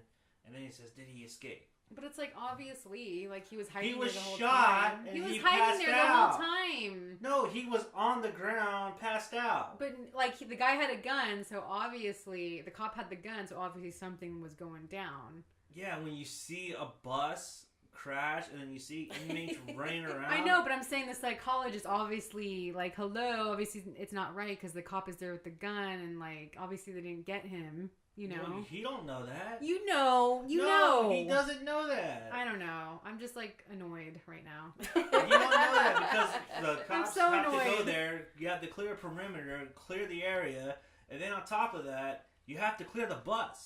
and then he says, "Did he escape?"
But it's obviously, he was hiding.
He was
there the whole
shot,
time.
and
he was
he
hiding
passed
there
out.
the whole time.
No, he was on the ground, passed out.
But the guy had a gun, so obviously the cop had the gun, so obviously something was going down.
Yeah, when you see a bus crash and then you see inmates running around.
I know, but I'm saying the psychologist obviously hello, obviously it's not right because the cop is there with the gun, and obviously they didn't get him. He
don't know that.
You know.
He doesn't know that.
I don't know. I'm just annoyed right now.
You don't know that because the cops have
annoyed.
to go there. You have to clear a perimeter, clear the area, and then on top of that, you have to clear the bus.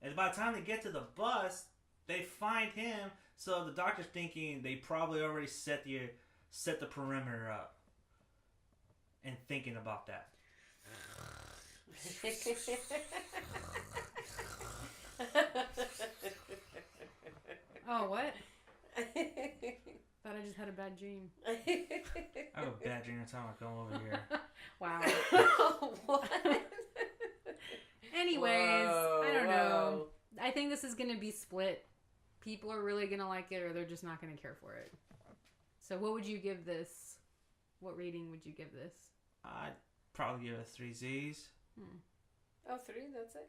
And by the time they get to the bus, they find him. So the doctor's thinking they probably already set the perimeter up, and thinking about that.
Oh, what? Thought I just had a bad dream.
I have a bad dream every time I come over here.
Wow.
What?
Anyways, I don't know. I think this is going to be split. People are really going to like it, or they're just not going to care for it. So what would you give this? What rating would you give this?
I'd probably give it 3 Z's.
Oh, 3? That's it?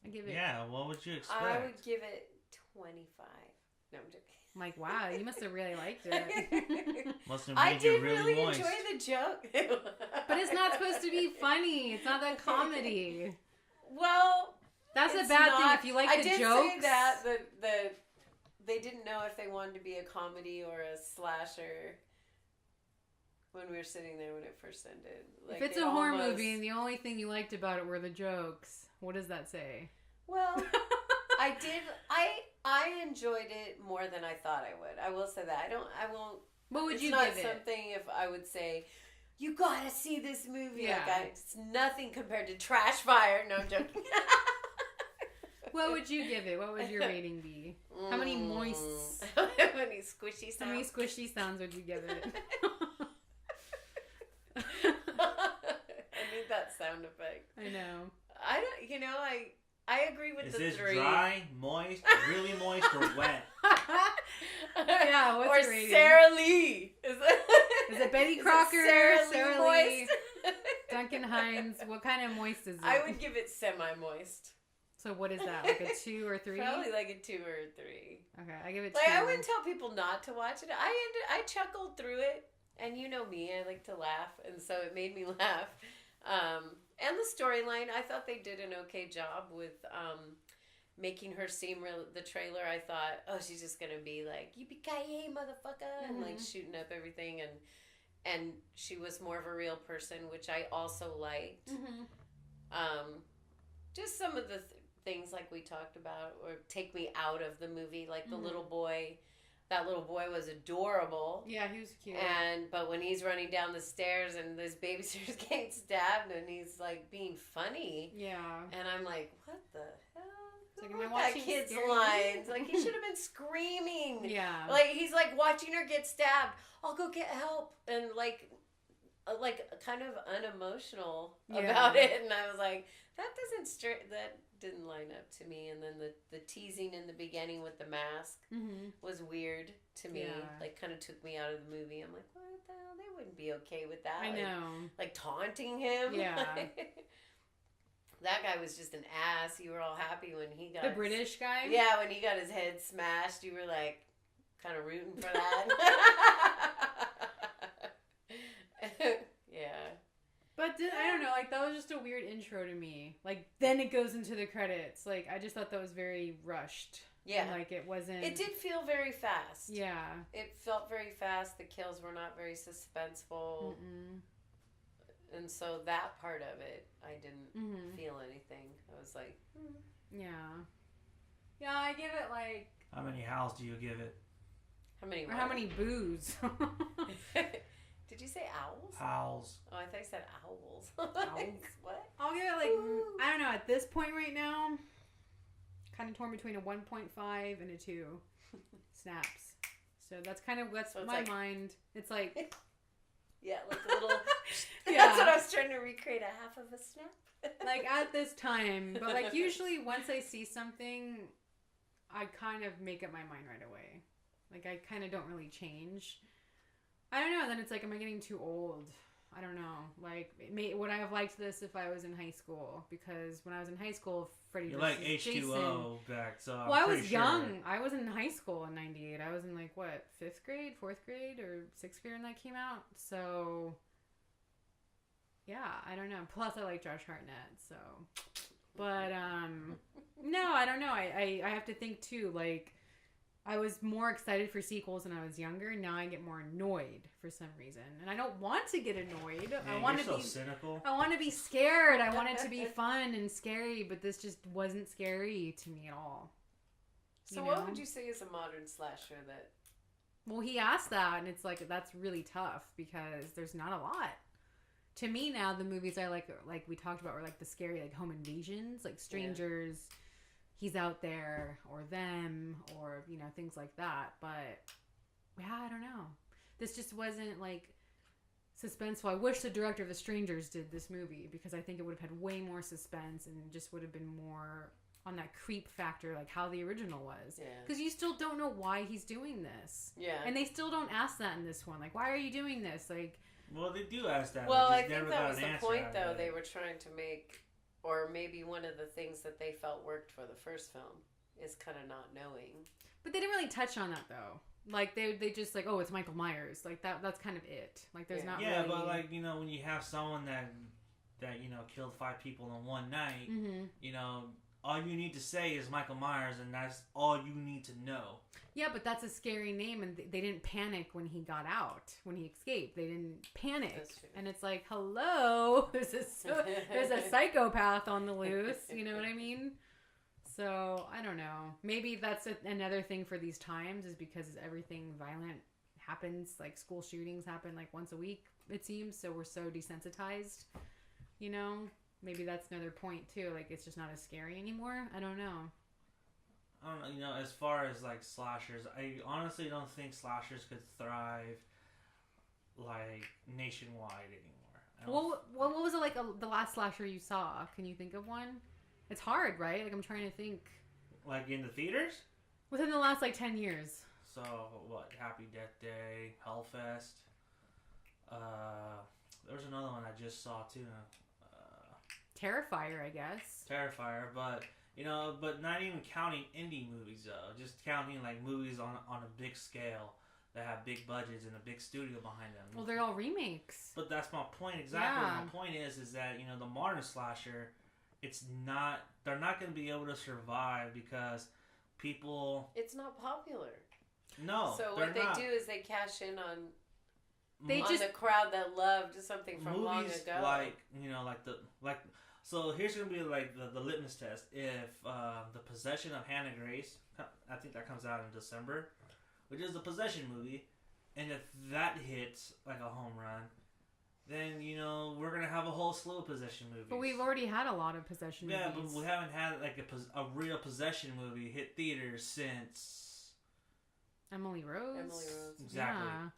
I give it...
Yeah, what would you expect?
I would give it 25. No, I'm joking.
I'm like, wow, you must have really liked it.
Must have made you really moist.
Enjoy the joke.
But it's not supposed to be funny. It's not that comedy.
Well...
That's a bad thing if you like the jokes.
I did say that they didn't know if they wanted to be a comedy or a slasher when we were sitting there when it first ended.
If it's a horror movie and the only thing you liked about it were the jokes, what does that say?
Well, I enjoyed it more than I thought I would. I will say that. I won't.
What would you give it?
It's not something if I would say, you gotta see this movie.
Yeah.
It's nothing compared to Trash Fire. No, I'm joking.
What would you give it? What would your rating be? How many moists?
How many squishy sounds?
How many squishy sounds would you give it?
I need that sound effect.
I know.
I don't. You know, I agree with
Is
the
this
three.
dry, moist, really moist, or wet?
Yeah, what's
or
your rating?
Sarah Lee. Is
it Betty
is
Crocker?
Sarah Lee moist?
Duncan Hines. What kind of moist is it?
I would give it semi-moist.
So what is that? Like a 2 or 3?
Probably like a 2 or a 3.
Okay, I give it 2.
Like, I wouldn't tell people not to watch it. I chuckled through it, and you know me, I like to laugh, and so it made me laugh. And the storyline, I thought they did an okay job with making her seem real. The trailer, I thought, oh, she's just gonna be like, yippee-ki-yay, motherfucker, and like shooting up everything, and she was more of a real person, which I also liked. Just some of the things like we talked about, or take me out of the movie, like the little boy. That little boy was adorable.
Yeah, he was cute.
But when he's running down the stairs and this babysitter's getting stabbed and he's like being funny.
Yeah.
And I'm like, what the hell?
Like,
Who
am I
wrote that
watching
kid's
scary
lines? Like, he should have been screaming.
Yeah.
Like, he's like watching her get stabbed. I'll go get help. And like kind of unemotional about it. And I was like, that didn't line up to me. And then the teasing in the beginning with the mask was weird to me.
Yeah.
Like, kind of took me out of the movie. I'm like, what the hell? They wouldn't be okay with that.
I know.
Like taunting him.
Yeah.
That guy was just an ass. You were all happy when he got...
The British guy?
Yeah, when he got his head smashed, you were like, kind of rooting for that. Yeah.
But I don't know, like, that was just a weird intro to me. Like, then it goes into the credits. Like, I just thought that was very rushed.
Yeah.
And, like, it wasn't...
It did feel very fast.
Yeah.
It felt very fast. The kills were not very suspenseful. And so that part of it, I didn't feel anything. I was like,
Yeah. Yeah, I give it, like...
How many howls do you give it?
How many?
Or how many boos?
Did you say owls?
Howls.
Oh, I thought you said owls.
Owls?
What?
I'll give it, like, I don't know, at this point right now, kind of torn between a 1.5 and a 2 snaps. So that's kind of, that's
So
my
like,
mind. It's like...
Yeah, like a little...
Yeah.
That's what I was trying to recreate, a half of a snap.
Like, at this time. But, like, usually once I see something, I kind of make up my mind right away. Like, I kind of don't really change. I don't know. Then it's like, am I getting too old? I don't know. Like, would I have liked this if I was in high school? Because when I was in high school, Freddy
You're
versus
like H2O
Jason,
back, so
well, I was
pretty
young.
Sure.
I was in high school in 98. I was in, like, what, 5th grade, 4th grade, or 6th grade when that came out? So, yeah, I don't know. Plus, I like Josh Hartnett, so. But, no, I don't know. I have to think, too, like, I was more excited for sequels when I was younger. Now I get more annoyed for some reason. And I don't want to get annoyed.
Man,
I want to
so
be
cynical.
I want to be scared. I want it to be fun and scary, but this just wasn't scary to me at all.
So what would you say is a modern slasher that...
Well, he asked that, and it's like, that's really tough because there's not a lot. To me now, the movies I like we talked about, were like the scary, like home invasions, like strangers, he's out there, or them, or, you know, things like that. But, yeah, I don't know. This just wasn't, like, suspenseful. I wish the director of The Strangers did this movie, because I think it would have had way more suspense and just would have been more on that creep factor, like how the original was.
Yeah.
Because you still don't know why he's doing this.
Yeah.
And they still don't ask that in this one. Like, why are you doing this? Like...
Well, they do ask that.
Well,
I
think that was the point, though. They were trying to make, or maybe one of the things that they felt worked for the first film is kind of not knowing.
But they didn't really touch on that, though. Like, they just, like, oh, it's Michael Myers. Like, that's kind of it. Like, there's not really...
Yeah, but, like, you know, when you have someone that you know, killed 5 people in one night, you know, all you need to say is Michael Myers, and that's all you need to know.
Yeah, but that's a scary name, and they didn't panic when he got out, when he escaped. They didn't panic.
That's true.
And it's like, hello, there's a psychopath on the loose, you know what I mean? So, I don't know. Maybe that's another thing for these times, is because everything violent happens, like school shootings happen like once a week, it seems, so we're so desensitized, you know? Maybe that's another point, too. Like, it's just not as scary anymore. I don't know.
I don't know, you know, as far as like slashers, I honestly don't think slashers could thrive like nationwide anymore.
What was it like the last slasher you saw? Can you think of one? It's hard, right? Like I'm trying to think.
Like in the theaters?
Within the last like 10 years.
So what? Happy Death Day, Hellfest. There was another one I just saw too.
Terrifier, I guess.
Terrifier, but you know, but not even counting indie movies though. Just counting like movies on a big scale that have big budgets and a big studio behind them.
Well, they're all remakes.
But that's my point exactly.
Yeah.
My point is that you know the modern slasher, they're not going to be able to survive because people.
It's not popular.
No.
So what they do is they cash in on.
They
on
just
the crowd that loved something from
movies
long ago.
Like you know, like. So here's gonna be like the litmus test. If the Possession of Hannah Grace, I think that comes out in December, which is the Possession movie, and if that hits like a home run, then you know we're gonna have a whole slew of Possession movies.
But we've already had a lot of Possession movies.
Yeah, but we haven't had like a real Possession movie hit theaters since
Emily Rose.
Exactly.
Yeah.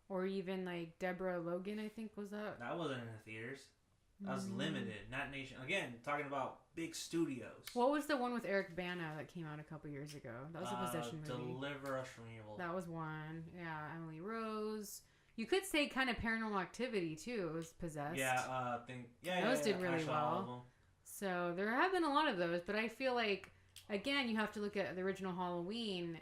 Or even like Deborah Logan, I think was that.
That wasn't in the theaters. That was limited, not nation. Again, talking about big studios.
What was the one with Eric Bana that came out a couple years ago? That was a Possession movie.
Deliver Us from Evil.
That was one. Yeah, Emily Rose. You could say kind of Paranormal Activity too. It was Possessed.
Yeah,
those did really well. So there have been a lot of those, but I feel like again you have to look at the original Halloween.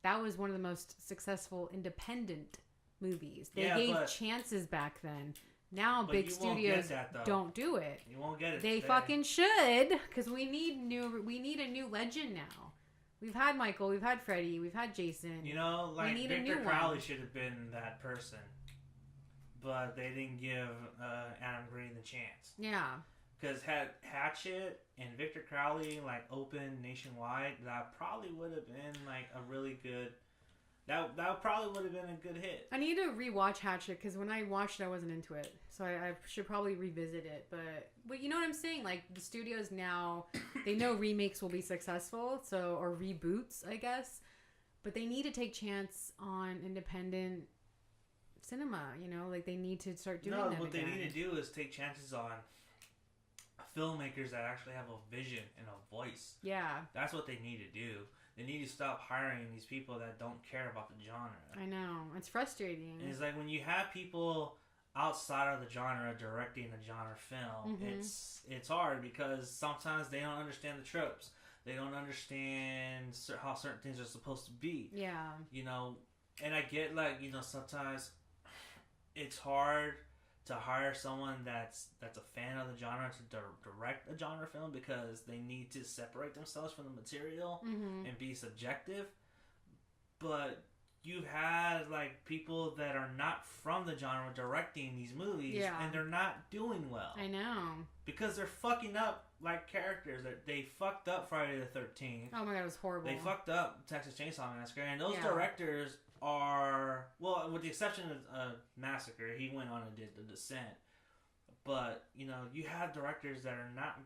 That was one of the most successful independent movies. They gave chances back then. Now big studios don't do it.
You won't get it.
They fucking should, because we need a new legend now. We've had Michael, we've had Freddy, we've had Jason.
You know, like
we need
Victor
a new
Crowley
one.
should have been that person, but they didn't give Adam Green the chance.
Yeah.
Because had Hatchet and Victor Crowley like open nationwide, that probably would have been like a really good. That probably would have been a good hit.
I need to rewatch Hatchet because when I watched it, I wasn't into it. So I should probably revisit it. But you know what I'm saying? Like the studios now, they know remakes will be successful, or reboots, I guess. But they need to take chance on independent cinema. You know, like they need to start doing that.
No, what
again.
they need to do is take chances on filmmakers that actually have a vision and a voice.
Yeah,
that's what they need to do. They need to stop hiring these people that don't care about the genre.
I know. It's frustrating.
And it's like when you have people outside of the genre directing a genre film, it's hard because sometimes they don't understand the tropes. They don't understand how certain things are supposed to be.
Yeah.
You know, and I get like, you know, sometimes it's hard to hire someone that's a fan of the genre to direct a genre film because they need to separate themselves from the material and be subjective. But you've had like people that are not from the genre directing these movies and they're not doing well.
I know. Because
they're fucking up like characters. They fucked up Friday the 13th.
Oh my god, it was horrible.
They fucked up Texas Chainsaw Massacre, and those directors are, well, with the exception of Massacre, he went on and did The Descent. But, you know, you have directors that are not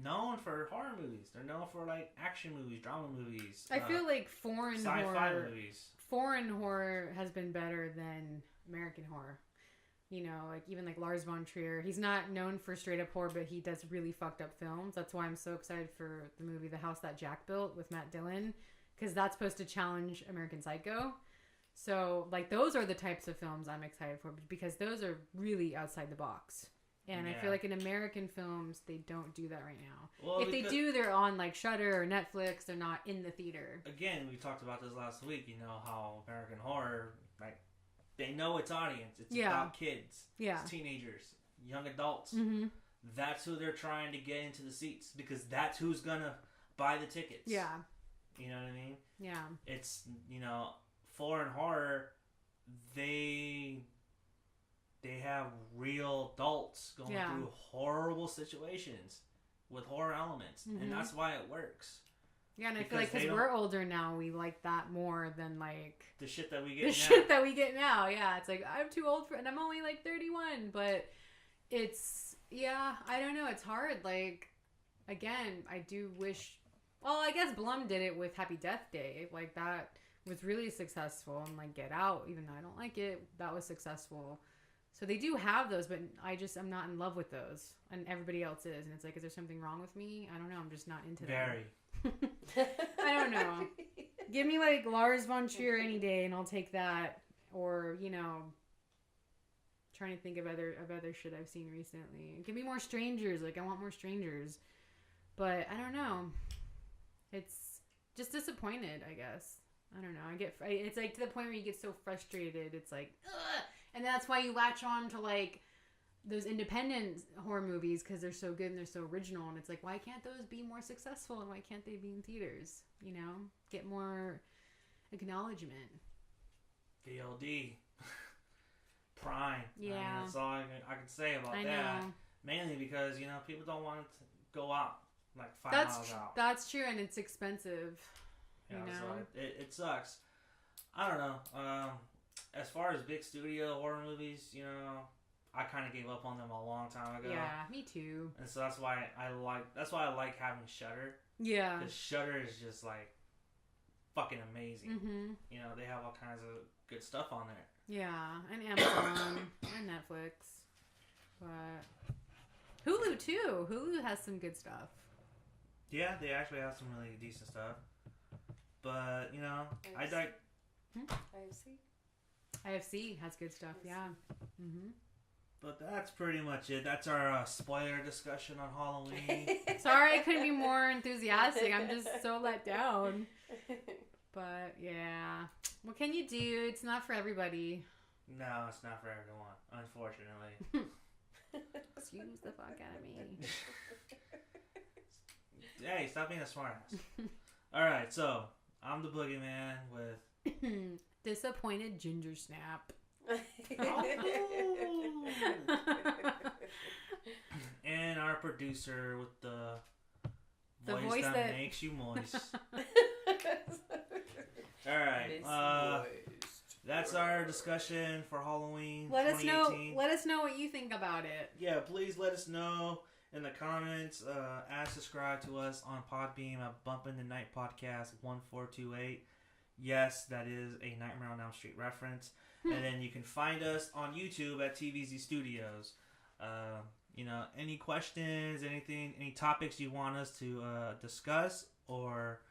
known for horror movies. They're known for, like, action movies, drama movies.
I feel like foreign
sci-fi movies.
Foreign horror has been better than American horror. You know, like, even, like, Lars von Trier. He's not known for straight-up horror, but he does really fucked up films. That's why I'm so excited for the movie The House That Jack Built with Matt Dillon. Because that's supposed to challenge American Psycho. So, like, those are the types of films I'm excited for. Because those are really outside the box. And I feel like in American films, they don't do that right now. Well, if they do, they're on, like, Shudder or Netflix. They're not in the theater.
Again, we talked about this last week. You know, how American horror, like, they know its audience. It's about kids. Yeah. It's teenagers. Young adults. Mm-hmm. That's who they're trying to get into the seats. Because that's who's going to buy the tickets. Yeah. You know what I mean? Yeah. It's, you know, foreign horror, they have real adults going through horrible situations with horror elements. And that's why it works. Yeah, and I feel like because we're older now, we like that more than, like... the shit that we get now. Yeah, it's like, I'm too old for... And I'm only, like, 31. But it's... Yeah, I don't know. It's hard. Like, again, I do wish...
Well, I guess Blum did it with Happy Death Day. Like, that was really successful. And, like, Get Out, even though I don't like it, that was successful. So they do have those, but I'm not in love with those. And everybody else is. And it's like, is there something wrong with me? I don't know. I'm just not into that.
Very.
I don't know. Give me, like, Lars von Trier any day, and I'll take that. Or, you know, trying to think of other shit I've seen recently. Give me more Strangers. Like, I want more Strangers. But I don't know. It's just disappointed, I guess. I don't know. It's like to the point where you get so frustrated. It's like, ugh! And that's why you latch on to, like, those independent horror movies because they're so good and they're so original. And it's like, why can't those be more successful? And why can't they be in theaters? You know? Get more acknowledgement.
VOD. Prime.
Yeah.
I mean, that's all I can say about that. Mainly because, you know, people don't want it to go out. Like 5 miles out.
That's true, and it's expensive.
Yeah,
you know?
So it sucks. I don't know. As far as big studio horror movies, you know, I kind of gave up on them a long time ago.
Yeah, me too.
And so that's why I like having Shudder.
Yeah.
Because Shudder is just like fucking amazing.
Mm-hmm.
You know, they have all kinds of good stuff on there.
Yeah, and Amazon and Netflix, but Hulu too. Hulu has some good stuff.
Yeah, they actually have some really decent stuff. But, you know,
IFC has good stuff, yeah. Mm-hmm.
But that's pretty much it. That's our spoiler discussion on Halloween.
Sorry I couldn't be more enthusiastic. I'm just so let down. But, yeah. What can you do? It's not for everybody.
No, it's not for everyone, unfortunately.
Excuse the fuck out of me.
Hey, stop being a smartass. Alright, so, I'm the boogeyman with...
Disappointed Ginger Snap.
And our producer with the voice that makes you moist. Alright, that's our discussion for Halloween 2018.
Let us know what you think about it.
Yeah, please let us know in the comments. Subscribe to us on Podbeam at Bumpin' the Night Podcast 1428. Yes, that is a Nightmare on Elm Street reference. And then you can find us on YouTube at TVZ Studios. You know, any questions, anything, any topics you want us to discuss or,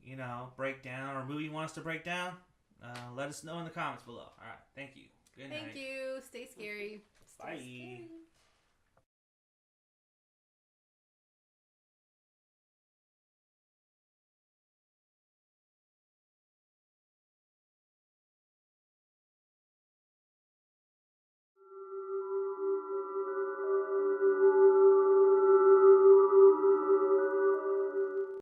you know, break down, or movie you want us to break down, let us know in the comments below. All right, thank you. Good night.
Thank you. Stay scary.
Bye.
Stay scary.